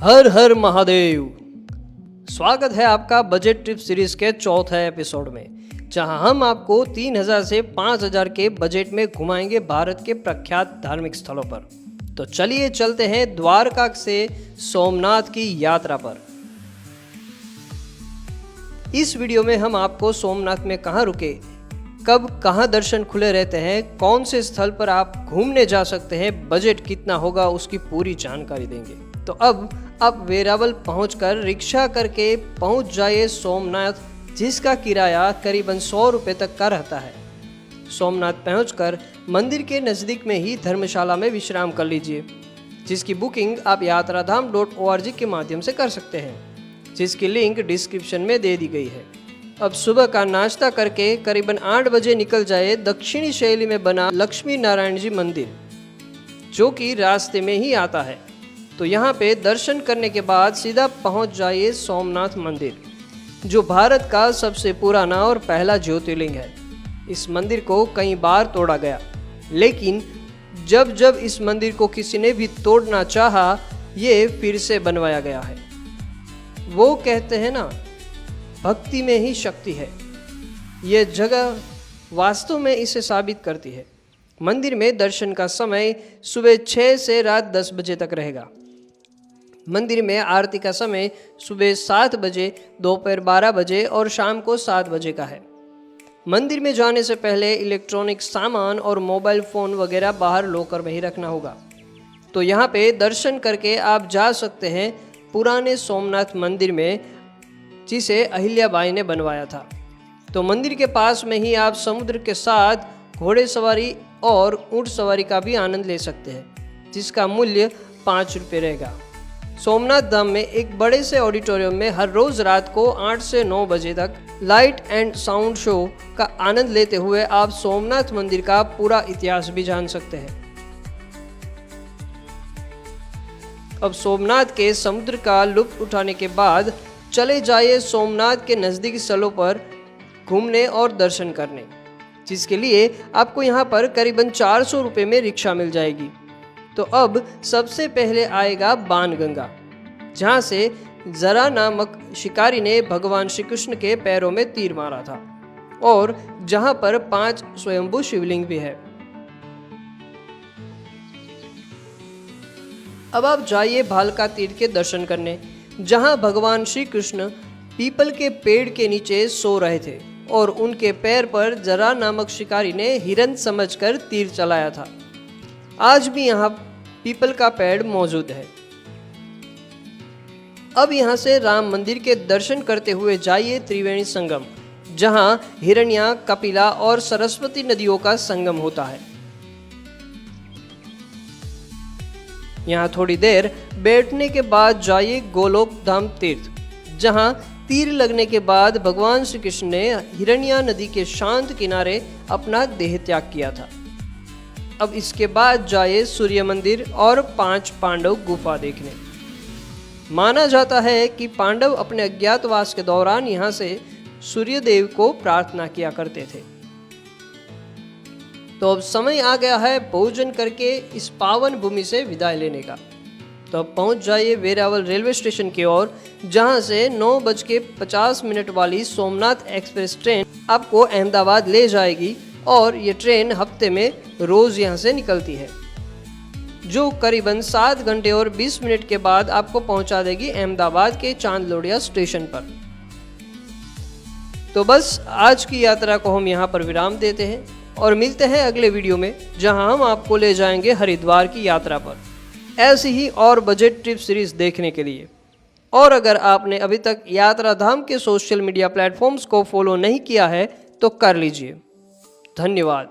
हर हर महादेव। स्वागत है आपका बजट ट्रिप सीरीज के चौथे एपिसोड में, जहां हम आपको 3000 से 5000 के बजट में घुमाएंगे भारत के प्रख्यात धार्मिक स्थलों पर। तो चलिए चलते हैं द्वारका से सोमनाथ की यात्रा पर। इस वीडियो में हम आपको सोमनाथ में कहाँ रुके, कब कहाँ दर्शन खुले रहते हैं, कौन से स्थल पर आप घूमने जा सकते हैं, बजट कितना होगा, उसकी पूरी जानकारी देंगे। तो अब आप वेरावल पहुंचकर रिक्शा करके पहुंच जाइए सोमनाथ, जिसका किराया करीबन 100 रुपये तक का रहता है। सोमनाथ पहुंचकर मंदिर के नज़दीक में ही धर्मशाला में विश्राम कर लीजिए, जिसकी बुकिंग आप yatratham.org के माध्यम से कर सकते हैं, जिसकी लिंक डिस्क्रिप्शन में दे दी गई है। अब सुबह का नाश्ता करके करीबन 8 बजे निकल जाए दक्षिणी शैली में बना लक्ष्मी नारायण जी मंदिर, जो कि रास्ते में ही आता है। तो यहाँ पे दर्शन करने के बाद सीधा पहुँच जाइए सोमनाथ मंदिर, जो भारत का सबसे पुराना और पहला ज्योतिर्लिंग है। इस मंदिर को कई बार तोड़ा गया, लेकिन जब जब इस मंदिर को किसी ने भी तोड़ना चाहा, ये फिर से बनवाया गया है। वो कहते हैं ना, भक्ति में ही शक्ति है। ये जगह वास्तव में इसे साबित करती है। मंदिर में दर्शन का समय सुबह 6 से रात 10 बजे तक रहेगा। मंदिर में आरती का समय सुबह 7 बजे, दोपहर 12 बजे और शाम को 7 बजे का है। मंदिर में जाने से पहले इलेक्ट्रॉनिक सामान और मोबाइल फ़ोन वगैरह बाहर लॉकर में ही रखना होगा। तो यहाँ पे दर्शन करके आप जा सकते हैं पुराने सोमनाथ मंदिर में, जिसे अहिल्याबाई ने बनवाया था। तो मंदिर के पास में ही आप समुद्र के साथ घोड़े सवारी और ऊंट सवारी का भी आनंद ले सकते हैं, जिसका मूल्य 5 रुपये रहेगा। सोमनाथ धाम में एक बड़े से ऑडिटोरियम में हर रोज रात को 8 से 9 बजे तक लाइट एंड साउंड शो का आनंद लेते हुए आप सोमनाथ मंदिर का पूरा इतिहास भी जान सकते हैं। अब सोमनाथ के समुद्र का लुत्फ उठाने के बाद चले जाइए सोमनाथ के नज़दीकी स्थलों पर घूमने और दर्शन करने, जिसके लिए आपको यहाँ पर करीबन 400 रुपये में रिक्शा मिल जाएगी। तो अब सबसे पहले आएगा बाणगंगा, जहाँ से जरा नामक शिकारी ने भगवान श्री कृष्ण के पैरों में तीर मारा था, और जहाँ पर 5 स्वयंभू शिवलिंग भी है। अब आप जाइए भालका तीर्थ के दर्शन करने, जहाँ भगवान श्री कृष्ण पीपल के पेड़ के नीचे सो रहे थे और उनके पैर पर जरा नामक शिकारी ने हिरन समझकर तीर चलाया था। आज भी यहाँ पीपल का पेड़ मौजूद है। अब यहाँ से राम मंदिर के दर्शन करते हुए जाइए त्रिवेणी संगम, जहाँ हिरण्या, कपिला और सरस्वती नदियों का संगम होता है। यहाँ थोड़ी देर बैठने के बाद जाइए गोलोक धाम तीर्थ, जहाँ तीर लगने के बाद भगवान श्री कृष्ण ने हिरण्या नदी के शांत किनारे अपना देह त्याग किया था। अब इसके बाद जाइए सूर्य मंदिर और 5 पांडव गुफा देखने। माना जाता है कि पांडव अपने अज्ञातवास के दौरान यहाँ से सूर्यदेव को प्रार्थना किया करते थे। तो अब समय आ गया है भोजन करके इस पावन भूमि से विदाई लेने का। तो अब पहुंच जाइए वेरावल रेलवे स्टेशन की ओर, जहां से 9:50 वाली सोमनाथ एक्सप्रेस ट्रेन आपको अहमदाबाद ले जाएगी, और ये ट्रेन हफ्ते में रोज यहां से निकलती है, जो करीबन 7 घंटे और 20 मिनट के बाद आपको पहुंचा देगी अहमदाबाद के चांदलोडिया स्टेशन पर। तो बस आज की यात्रा को हम यहाँ पर विराम देते हैं और मिलते हैं अगले वीडियो में, जहां हम आपको ले जाएंगे हरिद्वार की यात्रा पर, ऐसी ही और बजट ट्रिप सीरीज देखने के लिए। और अगर आपने अभी तक यात्रा धाम के सोशल मीडिया प्लेटफॉर्म्स को फॉलो नहीं किया है तो कर लीजिए। धन्यवाद।